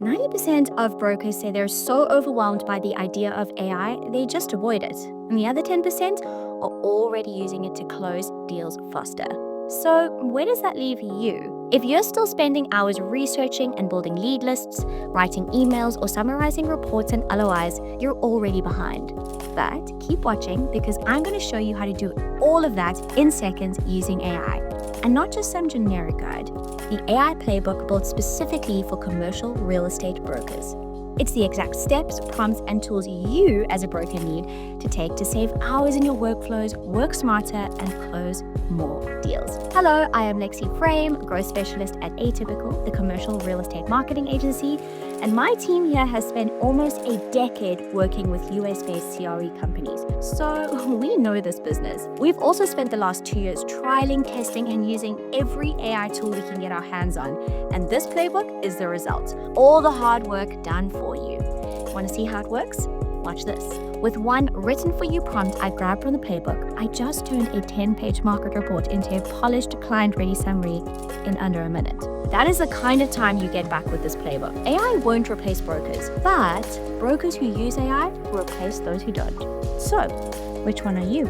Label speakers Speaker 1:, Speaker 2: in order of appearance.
Speaker 1: 90% of brokers say they're so overwhelmed by the idea of AI, they just avoid it. And the other 10% are already using it to close deals faster. So, where does that leave you? If you're still spending hours researching and building lead lists, writing emails, or summarizing reports and LOIs, you're already behind. But keep watching because I'm going to show you how to do all of that in seconds using AI. And not just some generic guide. The AI Playbook built specifically for commercial real estate brokers. It's the exact steps, prompts, and tools you as a broker need to take to save hours in your workflows, work smarter, and close more deals. Hello, I am Lexi Frame, growth specialist at Atypical, the commercial real estate marketing agency, and my team here has spent almost a decade working with US-based CRE companies. So we know this business. We've also spent the last 2 years trialing, testing, and using every AI tool we can get our hands on. And this playbook is the result. All the hard work done for you. Want to see how it works? Watch this. With one written for you prompt I grabbed from the playbook, I just turned a 10-page market report into a polished client-ready summary in under a minute. That is the kind of time you get back with this playbook. AI won't replace brokers, but brokers who use AI will replace those who don't. So, which one are you?